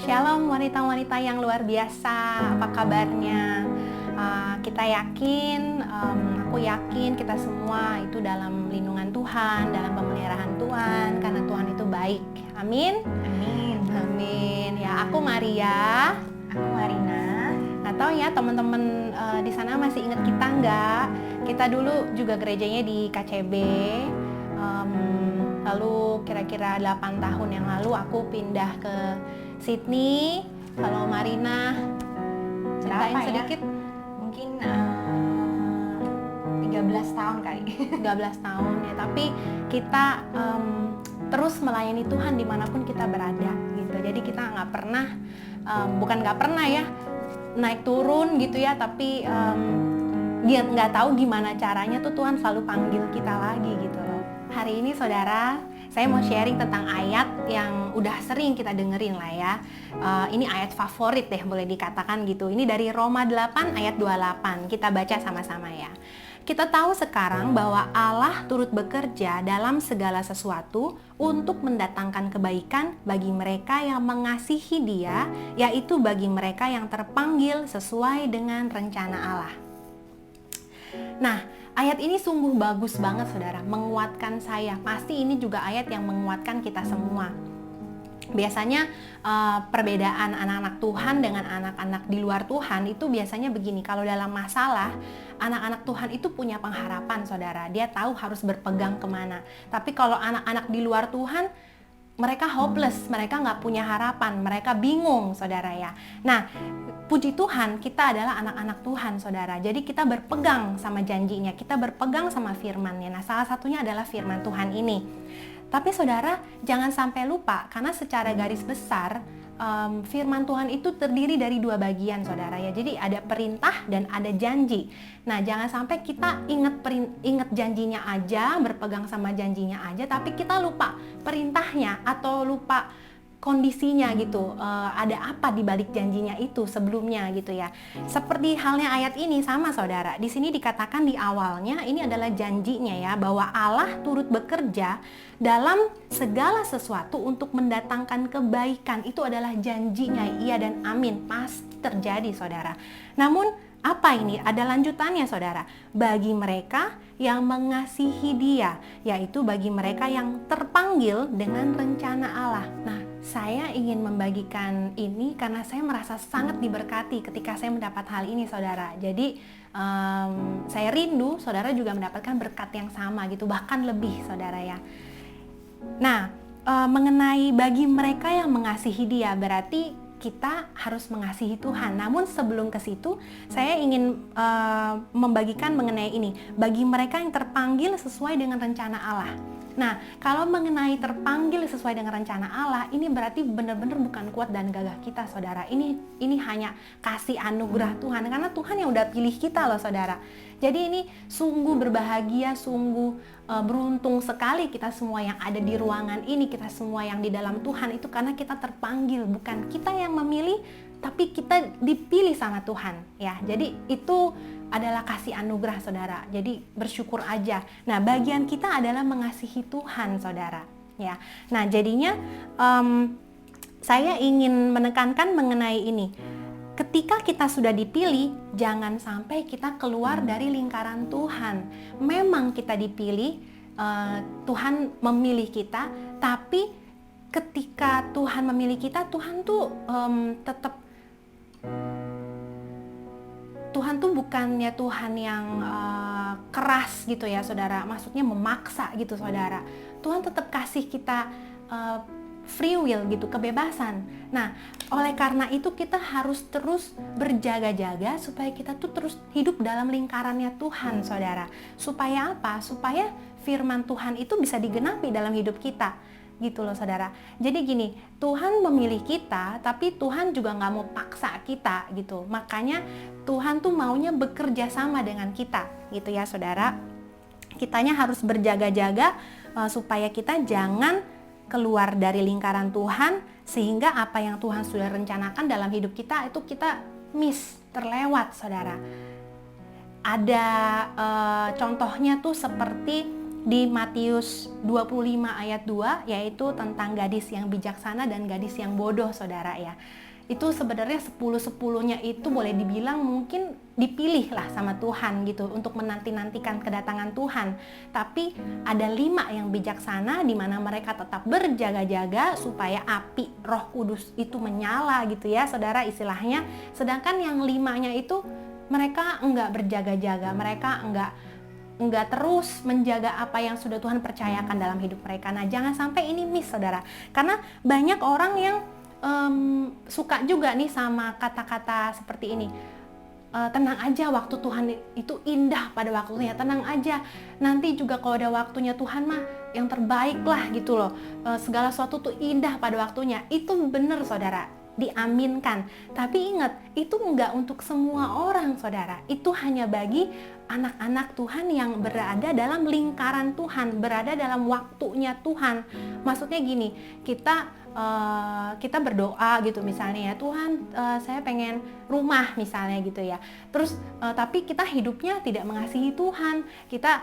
Shalom wanita-wanita yang luar biasa, apa kabarnya? Kita yakin, aku yakin kita semua itu dalam lindungan Tuhan, dalam pemeliharaan Tuhan, karena Tuhan itu baik. Amin. Amin. Amin. Ya, aku Maria. Aku Marina. Nggak tahu ya teman-teman di sana masih ingat kita nggak? Kita dulu juga gerejanya di KCB. Lalu kira-kira 8 tahun yang lalu aku pindah ke Sydney. Kalau Marina ceritain sedikit. Mungkin 13 tahun kali. 13 tahun ya, tapi kita terus melayani Tuhan dimanapun kita berada gitu. Jadi kita nggak pernah, bukan nggak pernah ya naik turun gitu ya, tapi dia nggak tahu gimana caranya tuh Tuhan selalu panggil kita lagi gitu loh. Hari ini saudara, saya mau sharing tentang ayat yang udah sering kita dengerin lah ya. Ini ayat favorit deh boleh dikatakan gitu. Ini dari Roma 8 ayat 28. Kita baca sama-sama ya. Kita tahu sekarang bahwa Allah turut bekerja dalam segala sesuatu untuk mendatangkan kebaikan bagi mereka yang mengasihi Dia, yaitu bagi mereka yang terpanggil sesuai dengan rencana Allah. Nah, ayat ini sungguh bagus banget saudara, menguatkan saya. Pasti ini juga ayat yang menguatkan kita semua. Biasanya perbedaan anak-anak Tuhan dengan anak-anak di luar Tuhan itu biasanya begini. Kalau dalam masalah, anak-anak Tuhan itu punya pengharapan saudara. Dia tahu harus berpegang kemana. Tapi kalau anak-anak di luar Tuhan, mereka hopeless, mereka nggak punya harapan, mereka bingung saudara ya. Nah, puji Tuhan kita adalah anak-anak Tuhan saudara. Jadi kita berpegang sama janjinya, kita berpegang sama firman-Nya. Nah, salah satunya adalah firman Tuhan ini. Tapi saudara jangan sampai lupa, karena secara garis besar firman Tuhan itu terdiri dari dua bagian saudara ya. Jadi ada perintah dan ada janji. Nah, jangan sampai kita ingat janjinya aja, berpegang sama janjinya aja, tapi kita lupa perintahnya atau lupa kondisinya gitu, ada apa di balik janjinya itu sebelumnya gitu ya. Seperti halnya ayat ini sama saudara. Di sini dikatakan di awalnya ini adalah janjinya ya, bahwa Allah turut bekerja dalam segala sesuatu untuk mendatangkan kebaikan. Itu adalah janjinya, iya dan amin, pasti terjadi saudara. Namun apa ini? Ada lanjutannya saudara. Bagi mereka yang mengasihi Dia, yaitu bagi mereka yang terpanggil dengan rencana Allah. Nah, saya ingin membagikan ini karena saya merasa sangat diberkati ketika saya mendapat hal ini saudara. Jadi saya rindu saudara juga mendapatkan berkat yang sama gitu, bahkan lebih saudara ya. Nah, mengenai bagi mereka yang mengasihi Dia, berarti kita harus mengasihi Tuhan. Namun sebelum ke situ, saya ingin membagikan mengenai ini. Bagi mereka yang terpanggil sesuai dengan rencana Allah. Nah, kalau mengenai terpanggil sesuai dengan rencana Allah, ini berarti benar-benar bukan kuat dan gagah kita, saudara. Ini hanya kasih anugerah Tuhan, karena Tuhan yang udah pilih kita loh, saudara. Jadi ini sungguh berbahagia, sungguh beruntung sekali kita semua yang ada di ruangan ini, kita semua yang di dalam Tuhan itu karena kita terpanggil, bukan kita yang memilih, tapi kita dipilih sama Tuhan, ya. Jadi itu adalah kasih anugerah saudara. Jadi bersyukur aja. Nah, bagian kita adalah mengasihi Tuhan saudara, ya. Nah, jadinya saya ingin menekankan mengenai ini. Ketika kita sudah dipilih, jangan sampai kita keluar dari lingkaran Tuhan. Memang kita dipilih, Tuhan memilih kita, tapi ketika Tuhan memilih kita, Tuhan tuh tetap, Tuhan tuh bukannya Tuhan yang keras gitu ya saudara, maksudnya memaksa gitu saudara. Tuhan tetap kasih kita free will gitu, kebebasan. Nah, oleh karena itu kita harus terus berjaga-jaga supaya kita tuh terus hidup dalam lingkarannya Tuhan saudara. Supaya apa? Supaya firman Tuhan itu bisa digenapi dalam hidup kita gitu loh saudara. Jadi gini, Tuhan memilih kita, tapi Tuhan juga gak mau paksa kita gitu. Makanya Tuhan tuh maunya bekerja sama dengan kita gitu ya saudara. Kitanya harus berjaga-jaga supaya kita jangan keluar dari lingkaran Tuhan, sehingga apa yang Tuhan sudah rencanakan dalam hidup kita itu kita miss, terlewat saudara. Ada contohnya tuh seperti di Matius 25 ayat 2, yaitu tentang gadis yang bijaksana dan gadis yang bodoh, saudara ya. Itu sebenarnya 10-10-nya itu boleh dibilang mungkin dipilih lah sama Tuhan gitu untuk menanti-nantikan kedatangan Tuhan. Tapi ada 5 yang bijaksana di mana mereka tetap berjaga-jaga supaya api Roh Kudus itu menyala gitu ya, saudara, istilahnya. Sedangkan yang 5-nya itu mereka enggak berjaga-jaga, mereka enggak terus menjaga apa yang sudah Tuhan percayakan dalam hidup mereka. Nah, jangan sampai ini miss, saudara. Karena banyak orang yang suka juga nih sama kata-kata seperti ini. Tenang aja, waktu Tuhan itu indah pada waktunya. Tenang aja, nanti juga kalau ada waktunya Tuhan mah yang terbaik lah gitu loh. Segala sesuatu tuh indah pada waktunya. Itu benar, saudara, diaminkan. Tapi ingat, itu enggak untuk semua orang, saudara. Itu hanya bagi anak-anak Tuhan yang berada dalam lingkaran Tuhan, berada dalam waktunya Tuhan. Maksudnya gini, kita berdoa gitu misalnya ya, Tuhan saya pengen rumah misalnya gitu ya. Terus tapi kita hidupnya tidak mengasihi Tuhan, kita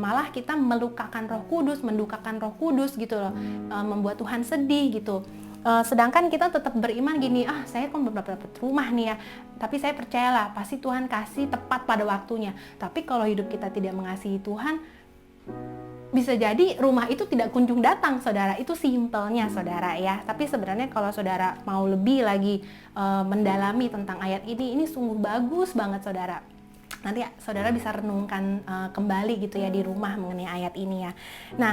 malah kita melukakan Roh Kudus, mendukakan Roh Kudus gitu loh, membuat Tuhan sedih gitu. Sedangkan kita tetap beriman gini, saya kan belum dapat rumah nih ya, tapi saya percayalah pasti Tuhan kasih tepat pada waktunya. Tapi kalau hidup kita tidak mengasihi Tuhan, bisa jadi rumah itu tidak kunjung datang, saudara. Itu simpelnya, saudara ya. Tapi sebenarnya kalau saudara mau lebih lagi mendalami tentang ayat ini sungguh bagus banget, saudara. Nanti saudara bisa renungkan kembali gitu ya di rumah mengenai ayat ini ya. Nah,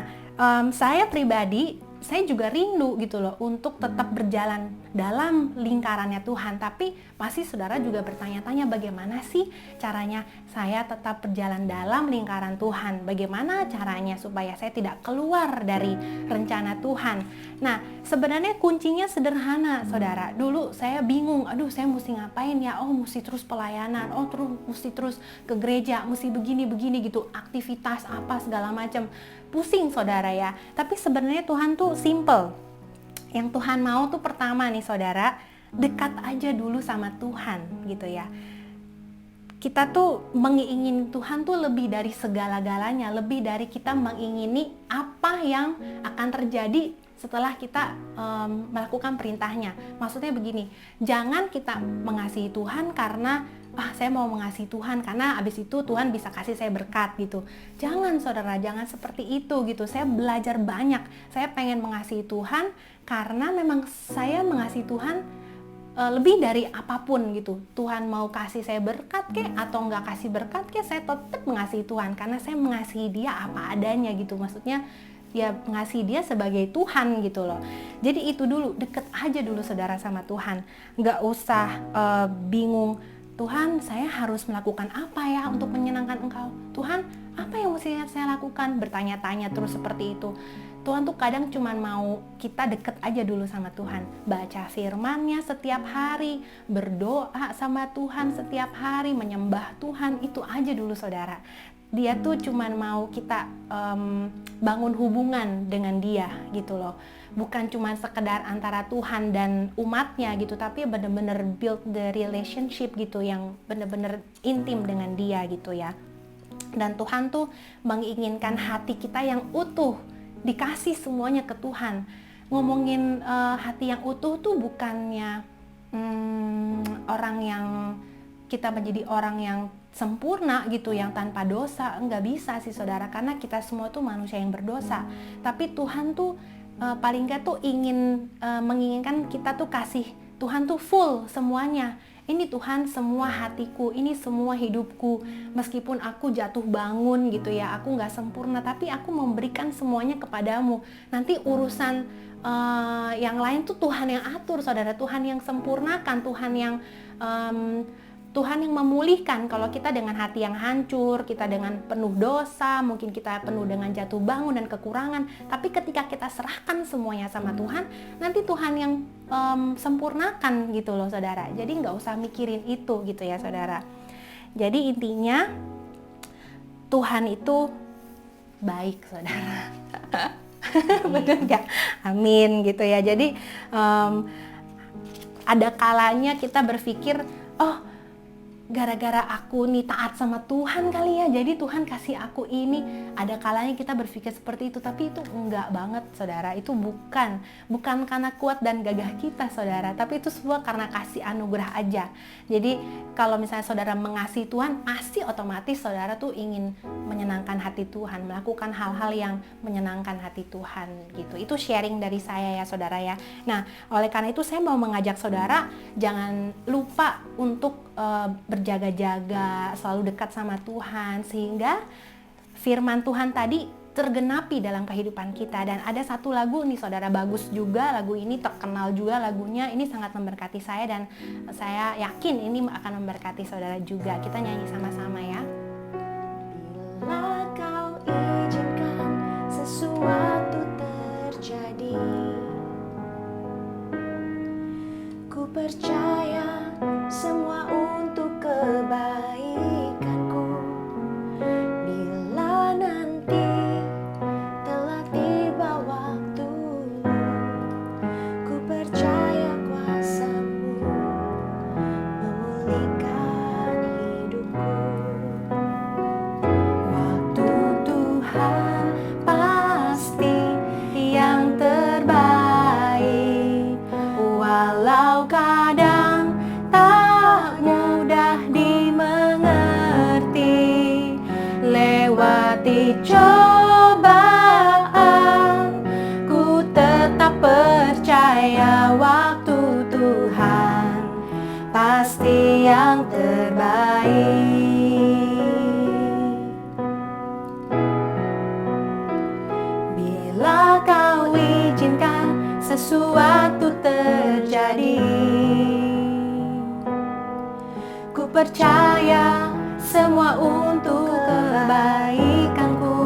saya pribadi, saya juga rindu gitu loh untuk tetap berjalan dalam lingkarannya Tuhan. Tapi pasti saudara juga bertanya-tanya, bagaimana sih caranya saya tetap berjalan dalam lingkaran Tuhan? Bagaimana caranya supaya saya tidak keluar dari rencana Tuhan? Nah, sebenarnya kuncinya sederhana, saudara. Dulu saya bingung, saya mesti ngapain ya? Mesti terus pelayanan, mesti terus ke gereja, mesti begini-begini gitu, aktivitas apa segala macam. Pusing, saudara ya. Tapi sebenarnya Tuhan tuh simple. Yang Tuhan mau tuh pertama nih, saudara, dekat aja dulu sama Tuhan gitu ya. Kita tuh mengingini Tuhan tuh lebih dari segala-galanya, lebih dari kita mengingini apa yang akan terjadi setelah kita melakukan perintahnya. Maksudnya begini, jangan kita mengasihi Tuhan karena saya mau mengasihi Tuhan karena abis itu Tuhan bisa kasih saya berkat gitu. Jangan, saudara, jangan seperti itu gitu. Saya belajar banyak. Saya pengen mengasihi Tuhan karena memang saya mengasihi Tuhan lebih dari apapun gitu. Tuhan mau kasih saya berkat kek atau nggak kasih berkat kek, saya tetap mengasihi Tuhan karena saya mengasihi Dia apa adanya gitu. Maksudnya ya mengasihi Dia sebagai Tuhan gitu loh. Jadi itu dulu, deket aja dulu, saudara, sama Tuhan. Nggak usah bingung, Tuhan, saya harus melakukan apa ya untuk menyenangkan Engkau? Tuhan, apa yang mesti saya lakukan? Bertanya-tanya terus seperti itu. Tuhan tuh kadang cuma mau kita deket aja dulu sama Tuhan. Baca firman-Nya setiap hari, berdoa sama Tuhan setiap hari, menyembah Tuhan, itu aja dulu, saudara. Dia tuh cuma mau kita bangun hubungan dengan Dia gitu loh. Bukan cuma sekedar antara Tuhan dan umatnya gitu, tapi benar-benar build the relationship gitu, yang benar-benar intim dengan Dia gitu ya. Dan Tuhan tuh menginginkan hati kita yang utuh, dikasih semuanya ke Tuhan. Ngomongin hati yang utuh tuh bukannya orang yang kita menjadi orang yang sempurna gitu, yang tanpa dosa. Enggak bisa sih, saudara, karena kita semua tuh manusia yang berdosa. Tapi Tuhan tuh paling nggak tuh menginginkan kita tuh kasih Tuhan tuh full semuanya. Ini Tuhan semua hatiku, ini semua hidupku. Meskipun aku jatuh bangun gitu ya, aku nggak sempurna, tapi aku memberikan semuanya kepadamu. Nanti urusan yang lain tuh Tuhan yang atur, saudara. Tuhan yang sempurnakan, Tuhan yang memulihkan. Kalau kita dengan hati yang hancur, kita dengan penuh dosa, mungkin kita penuh dengan jatuh bangun dan kekurangan. Tapi ketika kita serahkan semuanya sama Tuhan, nanti Tuhan yang sempurnakan gitu loh, saudara. Jadi nggak usah mikirin itu gitu ya, saudara. Jadi intinya Tuhan itu baik, saudara. Benar nggak? Amin gitu ya. Jadi ada kalanya kita berpikir, gara-gara aku nih taat sama Tuhan kali ya, jadi Tuhan kasih aku ini. Ada kalanya kita berpikir seperti itu, tapi itu enggak banget saudara. Itu bukan karena kuat dan gagah kita saudara, tapi itu semua karena kasih anugerah aja. Jadi kalau misalnya saudara mengasihi Tuhan, pasti otomatis saudara tuh ingin menyenangkan hati Tuhan, melakukan hal-hal yang menyenangkan hati Tuhan gitu. Itu sharing dari saya ya saudara ya. Nah, oleh karena itu saya mau mengajak saudara jangan lupa untuk berjaga-jaga, selalu dekat sama Tuhan, sehingga firman Tuhan tadi tergenapi dalam kehidupan kita. Dan ada satu lagu nih saudara, bagus juga lagu ini, terkenal juga lagunya, ini sangat memberkati saya dan saya yakin ini akan memberkati saudara juga. Kita nyanyi sama-sama ya. Bila kau izinkan sesuatu terjadi, ku percaya semua untuk kebaikanku. Bila nanti telah tiba waktumu, ku percaya kuasa-Mu memulihkan hidupku. Waktu Tuhan pasti yang terbaik, walau kadang tak mudah dimengerti. Lewati cobaan, ku tetap percaya waktu Tuhan pasti yang terbaik. Bila kau izinkan sesuatu terjadi, ku percaya semua untuk kebaikanku.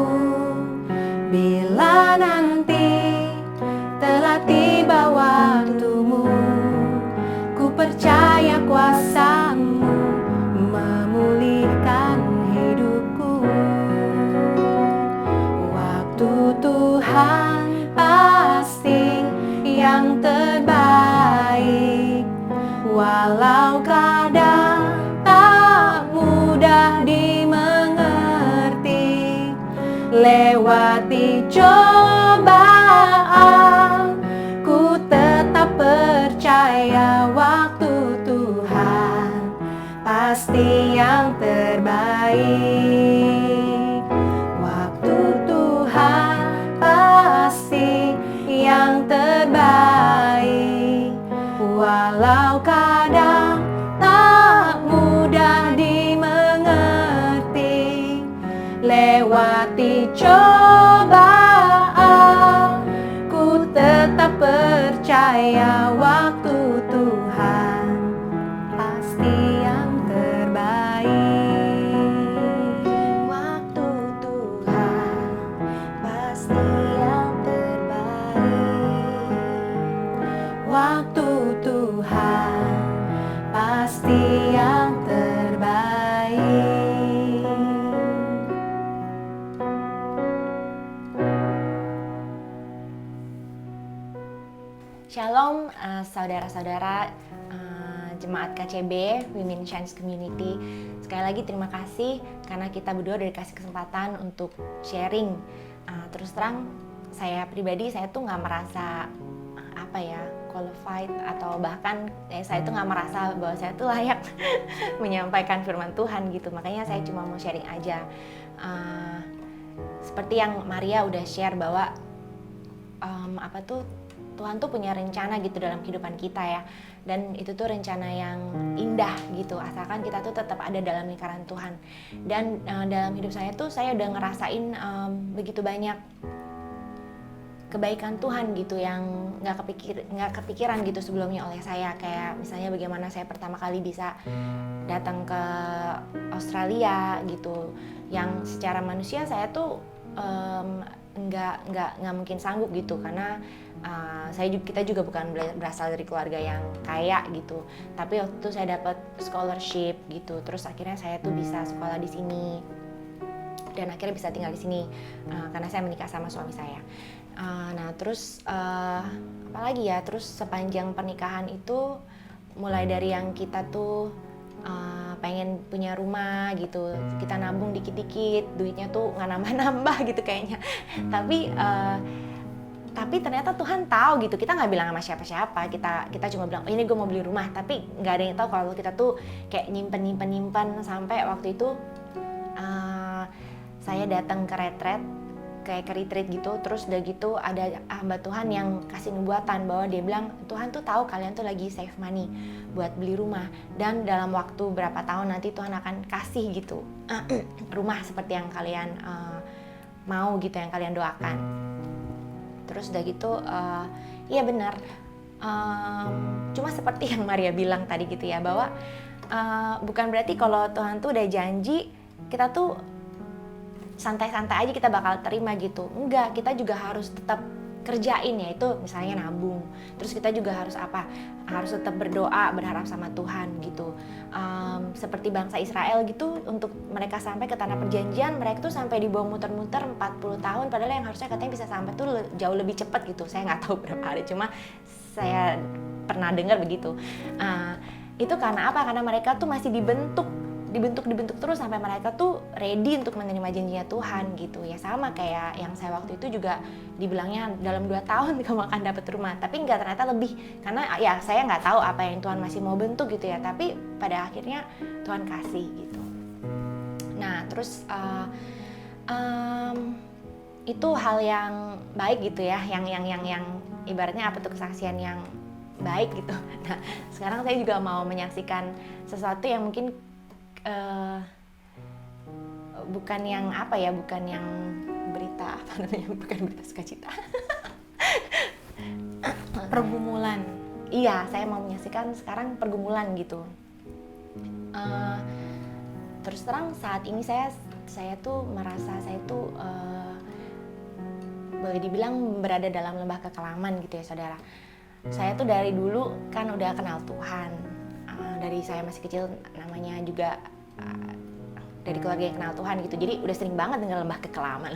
Bila nanti telah tiba waktumu, ku percaya kuasa-Mu memulihkan hidupku. Waktu Tuhan pasti yang terbaik, walau kadang tak mudah dimengerti. Lewati cobaan, ku tetap percaya waktu Tuhan pasti yang terbaik. Waktu Tuhan pasti yang terbaik, walau kadang tak mudah dimengerti. Lewati cobaan, ku tetap percaya waktu Tuhan pasti yang terbaik. Waktu Tuhan pasti yang terbaik. Waktu Tuhan pasti yang terbaik. Shalom saudara-saudara Jemaat KCB Women Chance Community. Sekali lagi terima kasih karena kita berdua udah dikasih kesempatan untuk sharing. Terus terang saya pribadi, saya tuh nggak merasa qualified, atau bahkan saya tuh nggak merasa bahwa saya tuh layak menyampaikan firman Tuhan gitu. Makanya saya cuma mau sharing aja. Seperti yang Maria udah share bahwa Tuhan tuh punya rencana gitu dalam kehidupan kita ya. Dan itu tuh rencana yang indah gitu, asalkan kita tuh tetap ada dalam lingkaran Tuhan. Dan dalam hidup saya tuh saya udah ngerasain begitu banyak kebaikan Tuhan gitu yang nggak kepikiran gitu sebelumnya oleh saya. Kayak misalnya bagaimana saya pertama kali bisa datang ke Australia gitu, yang secara manusia saya tuh nggak mungkin sanggup gitu, karena kita juga bukan berasal dari keluarga yang kaya gitu. Tapi waktu itu saya dapat scholarship gitu, terus akhirnya saya tuh bisa sekolah di sini dan akhirnya bisa tinggal di sini karena saya menikah sama suami saya. Terus apalagi ya, terus sepanjang pernikahan itu mulai dari yang kita tuh pengen punya rumah gitu, kita nabung dikit-dikit, duitnya tuh nggak nambah-nambah gitu kayaknya. Tapi ternyata Tuhan tahu gitu, kita nggak bilang sama siapa-siapa, kita cuma bilang, oh, ini gue mau beli rumah, tapi nggak ada yang tahu kalau kita tuh kayak nyimpen sampai waktu itu saya datang ke retret, kayak ke retreat gitu, terus udah gitu ada hamba Tuhan yang kasih nubuatan bahwa dia bilang, Tuhan tuh tahu kalian tuh lagi save money buat beli rumah, dan dalam waktu berapa tahun nanti Tuhan akan kasih gitu rumah seperti yang kalian mau gitu, yang kalian doakan. Terus udah gitu, iya benar, cuma seperti yang Maria bilang tadi gitu ya, bahwa bukan berarti kalau Tuhan tuh udah janji kita tuh santai-santai aja kita bakal terima gitu. Enggak, kita juga harus tetap kerjain, ya itu misalnya nabung. Terus kita juga harus harus tetap berdoa, berharap sama Tuhan gitu. Seperti bangsa Israel gitu, untuk mereka sampai ke tanah perjanjian, mereka tuh sampai dibawa muter-muter 40 tahun, padahal yang harusnya katanya bisa sampai tuh jauh lebih cepat gitu. Saya nggak tahu berapa hari, cuma saya pernah dengar begitu. Itu karena apa? Karena mereka tuh masih dibentuk terus sampai mereka tuh ready untuk menerima janjinya Tuhan gitu. Ya sama kayak yang saya waktu itu juga dibilangnya dalam 2 tahun kamu akan dapat rumah, tapi ternyata lebih, karena ya saya nggak tahu apa yang Tuhan masih mau bentuk gitu ya, tapi pada akhirnya Tuhan kasih gitu. Nah terus itu hal yang baik gitu ya, yang ibaratnya apa tuh, kesaksian yang baik gitu. Nah sekarang saya juga mau menyaksikan sesuatu yang mungkin bukan yang berita bukan berita sukacita. Pergumulan. Iya, saya mau menyaksikan sekarang pergumulan gitu. Terus terang saat ini saya tuh merasa saya tuh boleh dibilang berada dalam lembah kekelaman gitu ya saudara. Saya tuh dari dulu kan udah kenal Tuhan. Dari saya masih kecil namanya juga dari keluarga yang kenal Tuhan gitu, jadi udah sering banget dengar lembah kekelaman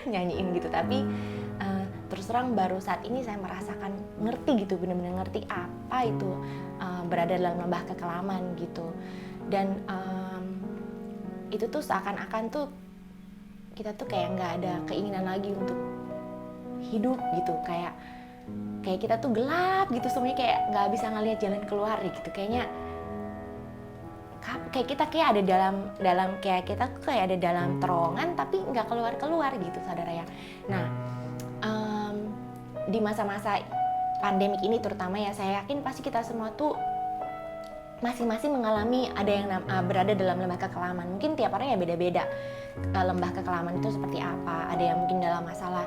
nyanyiin gitu. Tapi terus terang baru saat ini saya merasakan ngerti gitu, benar-benar ngerti apa itu berada dalam lembah kekelaman gitu. Dan itu tuh seakan-akan tuh kita tuh kayak nggak ada keinginan lagi untuk hidup gitu, kayak kita tuh gelap gitu semuanya, kayak nggak bisa ngelihat jalan keluar gitu. Kayaknya kayak kita kayak ada dalam kayak kita kayak ada dalam terowongan tapi nggak keluar gitu saudara ya. Nah di masa-masa pandemik ini terutama ya, saya yakin pasti kita semua tuh masing-masing mengalami ada yang berada dalam lembah kekelaman. Mungkin tiap orang ya beda-beda lembah kekelaman itu seperti apa. Ada yang mungkin dalam masalah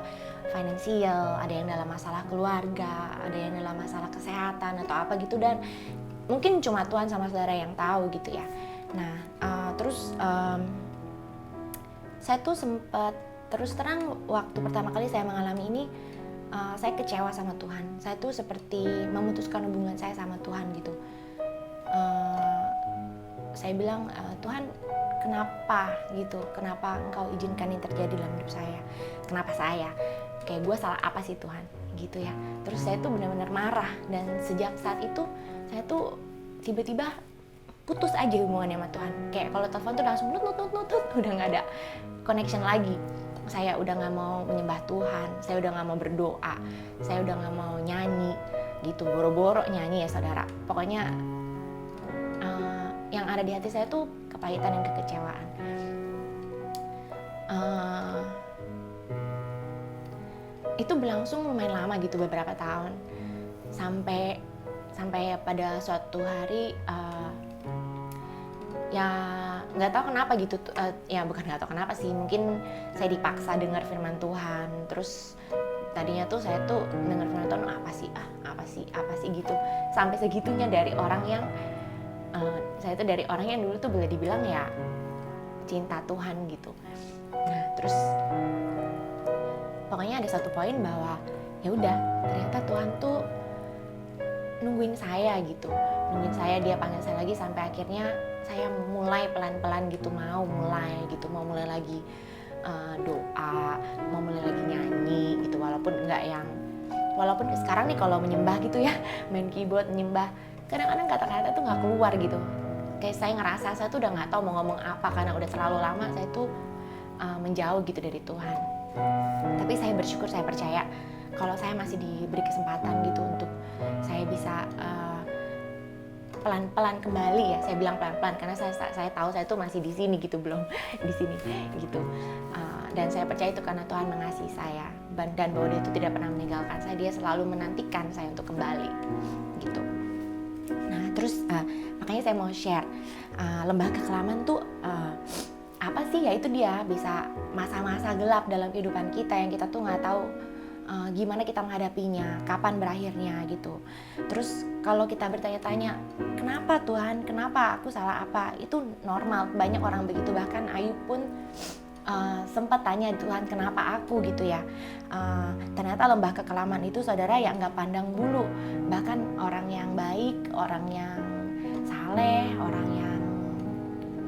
finansial, ada yang dalam masalah keluarga, ada yang dalam masalah kesehatan atau apa gitu, dan mungkin cuma Tuhan sama saudara yang tahu gitu ya. Nah terus saya tuh sempat, terus terang waktu pertama kali saya mengalami ini, saya kecewa sama Tuhan. Saya tuh seperti memutuskan hubungan saya sama Tuhan gitu. Saya bilang, Tuhan kenapa gitu, kenapa engkau izinkan ini terjadi dalam hidup saya, kenapa saya, kayak gue salah apa sih Tuhan gitu ya. Terus saya tuh benar-benar marah, dan sejak saat itu saya tuh tiba-tiba putus aja hubungannya sama Tuhan. Kayak kalau telepon tuh langsung nut, udah nggak ada connection lagi. Saya udah nggak mau menyembah Tuhan, saya udah nggak mau berdoa, saya udah nggak mau nyanyi gitu, boro-boro nyanyi ya saudara. Pokoknya yang ada di hati saya tuh kepahitan dan kekecewaan. Itu berlangsung lumayan lama gitu, beberapa tahun, sampai pada suatu hari ya nggak tahu kenapa gitu, ya bukan nggak tahu kenapa sih, mungkin saya dipaksa dengar firman Tuhan. Terus tadinya tuh saya tuh dengar firman Tuhan, apa sih gitu, sampai segitunya dari orang yang saya tuh dari orang yang dulu tuh boleh dibilang ya cinta Tuhan gitu. Nah terus pokoknya ada satu poin bahwa ya udah, ternyata Tuhan tuh nungguin saya gitu, dia panggil saya lagi, sampai akhirnya saya mulai pelan-pelan gitu, mau mulai lagi doa, mau mulai lagi nyanyi gitu, walaupun sekarang nih kalau menyembah gitu ya, main keyboard menyembah, kadang-kadang kata-kata tuh nggak keluar gitu, kayak saya ngerasa saya tuh udah nggak tahu mau ngomong apa karena udah terlalu lama saya tuh menjauh gitu dari Tuhan. Tapi saya bersyukur, saya percaya kalau saya masih diberi kesempatan gitu untuk saya bisa pelan-pelan kembali ya. Saya bilang pelan-pelan karena saya tahu saya tuh masih di sini gitu, belum di sini gitu. Dan saya percaya itu karena Tuhan mengasihi saya dan bahwa Dia itu tidak pernah meninggalkan saya. Dia selalu menantikan saya untuk kembali gitu. Nah terus makanya saya mau share lembah kekelaman tuh apa sih? Ya itu dia, bisa masa-masa gelap dalam kehidupan kita yang kita tuh nggak tahu gimana kita menghadapinya, kapan berakhirnya gitu. Terus kalau kita bertanya-tanya, kenapa Tuhan, kenapa aku salah apa? Itu normal, banyak orang begitu. Bahkan Ayub pun sempat tanya Tuhan, kenapa aku gitu ya. Ternyata lembah kekelaman itu saudara yang nggak pandang bulu. Bahkan orang yang baik, orang yang saleh, orang yang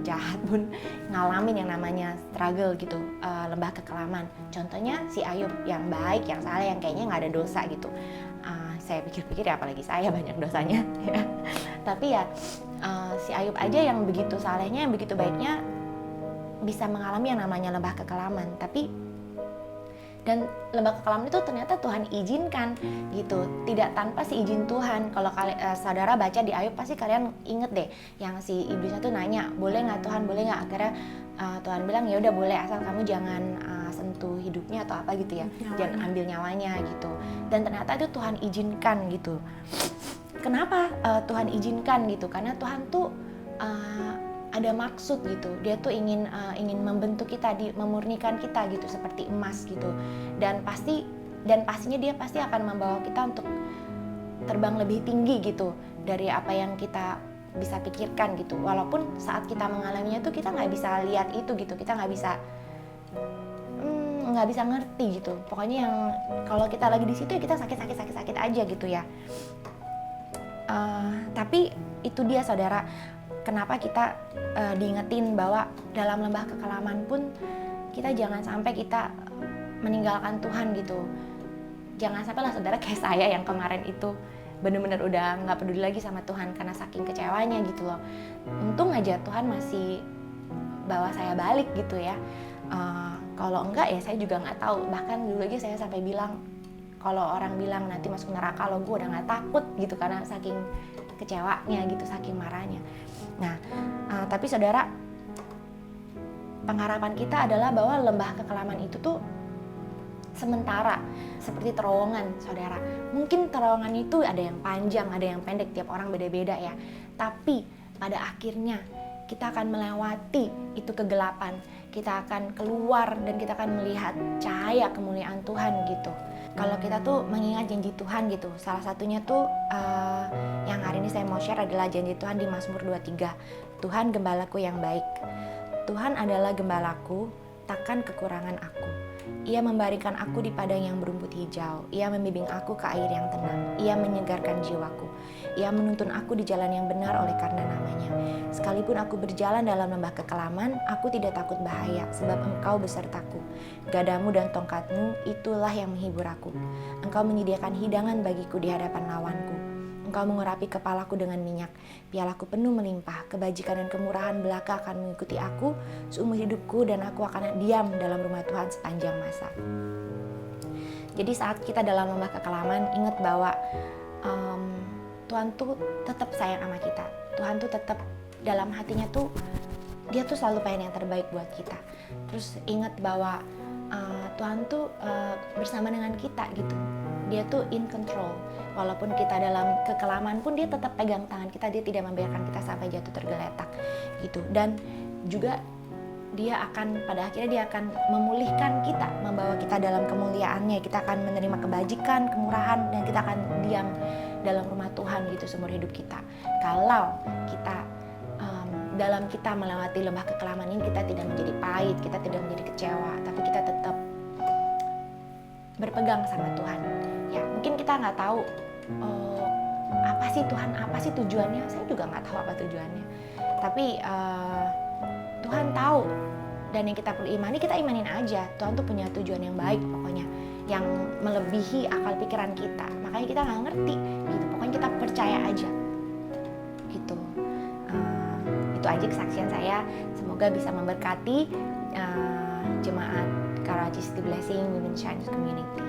jahat pun ngalamin yang namanya struggle gitu, lembah kekelaman. Contohnya si Ayub yang baik, yang saleh, yang kayaknya nggak ada dosa gitu. Saya pikir-pikir ya apalagi saya banyak dosanya ya. Tapi ya si Ayub aja yang begitu salehnya, yang begitu baiknya bisa mengalami yang namanya lembah kekelaman. Dan lembah kekelaman itu ternyata Tuhan izinkan gitu, tidak tanpa si izin Tuhan. Kalau saudara baca di Ayub pasti kalian inget deh, yang si iblisnya tuh nanya, boleh nggak Tuhan, boleh nggak? Akhirnya Tuhan bilang ya udah boleh, asal kamu jangan sentuh hidupnya atau apa gitu ya, jangan ambil nyawanya gitu. Dan ternyata itu Tuhan izinkan gitu. Kenapa Tuhan izinkan gitu? Karena Tuhan tuh ada maksud gitu. Dia tuh ingin membentuk kita, memurnikan kita gitu seperti emas gitu. Dan pastinya dia pasti akan membawa kita untuk terbang lebih tinggi gitu dari apa yang kita bisa pikirkan gitu. Walaupun saat kita mengalaminya tuh kita nggak bisa lihat itu gitu. Kita nggak bisa ngerti gitu. Pokoknya yang kalau kita lagi di situ ya kita sakit aja gitu ya. Tapi itu dia saudara, kenapa kita diingetin bahwa dalam lembah kekelaman pun kita jangan sampai kita meninggalkan Tuhan gitu. Jangan sampai lah saudara kayak saya yang kemarin itu bener-bener udah nggak peduli lagi sama Tuhan karena saking kecewanya gitu loh. Untung aja Tuhan masih bawa saya balik gitu ya. Kalau enggak ya saya juga nggak tahu. Bahkan dulu lagi saya sampai bilang, kalau orang bilang nanti masuk neraka, lo gue udah nggak takut gitu karena saking kecewanya gitu, saking marahnya. Nah, tapi saudara, pengharapan kita adalah bahwa lembah kekelaman itu tuh sementara, seperti terowongan saudara. Mungkin terowongan itu ada yang panjang, ada yang pendek, tiap orang beda-beda ya. Tapi pada akhirnya kita akan melewati itu kegelapan, kita akan keluar dan kita akan melihat cahaya kemuliaan Tuhan gitu. Kalau kita tuh mengingat janji Tuhan gitu, salah satunya tuh yang hari ini saya mau share adalah janji Tuhan di Mazmur 23. Tuhan gembalaku yang baik. Tuhan adalah gembalaku, takkan kekurangan aku. Ia membaringkan aku di padang yang berumput hijau. Ia membimbing aku ke air yang tenang. Ia menyegarkan jiwaku. Ia menuntun aku di jalan yang benar oleh karena namanya. Sekalipun aku berjalan dalam lembah kekelaman, aku tidak takut bahaya, sebab Engkau besertaku. Gadamu dan tongkatmu, itulah yang menghibur aku. Engkau menyediakan hidangan bagiku di hadapan lawanku. Engkau mengurapi kepalaku dengan minyak, pialaku penuh melimpah, kebajikan dan kemurahan belaka akan mengikuti aku seumur hidupku, dan aku akan diam dalam rumah Tuhan sepanjang masa. Jadi saat kita dalam lembah kekelaman, ingat bahwa Tuhan tuh tetap sayang sama kita. Tuhan tuh tetap dalam hatinya tuh, dia tuh selalu pengen yang terbaik buat kita. Terus ingat bahwa Tuhan tuh bersama dengan kita gitu. Dia tuh in control. Walaupun kita dalam kekelaman pun dia tetap pegang tangan kita, dia tidak membiarkan kita sampai jatuh tergeletak gitu. Dan juga dia akan, pada akhirnya dia akan memulihkan kita, membawa kita dalam kemuliaannya. Kita akan menerima kebajikan, kemurahan, dan kita akan diam dalam rumah Tuhan gitu seumur hidup kita. Kalau kita dalam kita melewati lembah kekelaman ini, kita tidak menjadi pahit, kita tidak menjadi kecewa, tapi kita tetap berpegang sama Tuhan. Ya mungkin kita nggak tahu apa sih Tuhan, apa sih tujuannya. Saya juga nggak tahu apa tujuannya. Tapi Tuhan tahu, dan yang kita perlu imani, kita imanin aja. Tuhan tuh punya tujuan yang baik pokoknya, yang melebihi akal pikiran kita. Makanya kita nggak ngerti gitu. Pokoknya kita percaya aja gitu. Itu aja kesaksian saya. Semoga bisa memberkati jemaat Karawaci City Blessing Women Chance Community.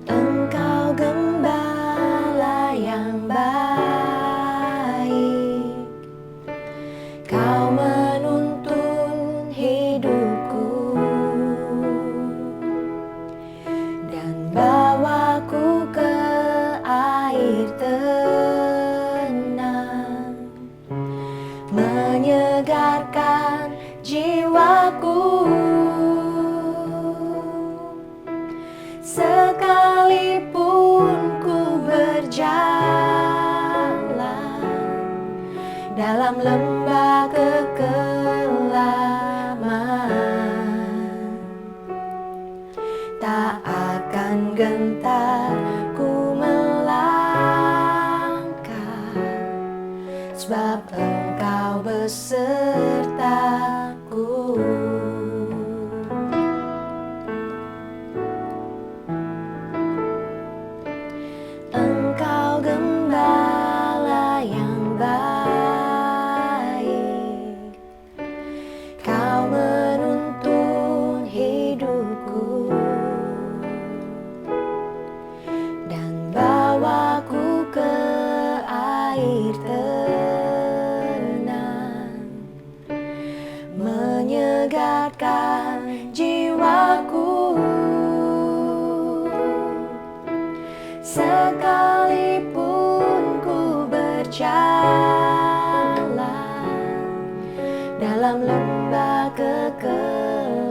Engkau gembala yang baik, Kau menuntun hidupku dan bawaku ke air tenang, menyegarkan jiwaku. Sekalipun ku berjalan dalam lembah kekelaman, tak akan gentar ku melangkah, sebab Engkau besertaku. Engkau gembala yang baik, Kau menuntun hidupku dan bawaku ke air tenang, menyegarkan jiwaku. Sekalipun ku berjalan dalam lembah kekelaman,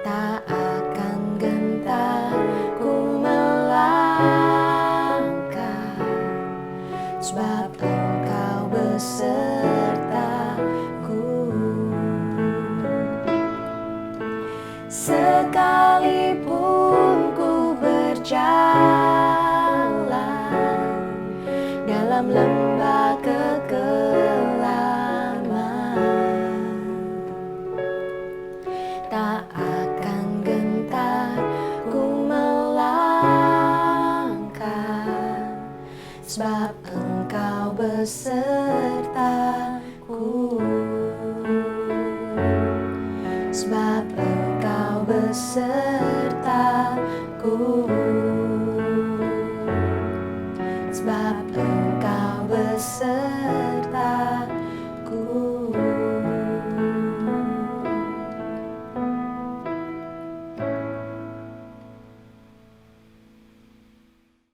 tak akan gentar ku melangkah, sebab Engkau besertaku. Sekalipun ku berjalan dalam lembah kekelaman, tak akan gentar ku melangkah, sebab Engkau besertaku. Sebab Engkau besertaku. Sebab Engkau besertaku.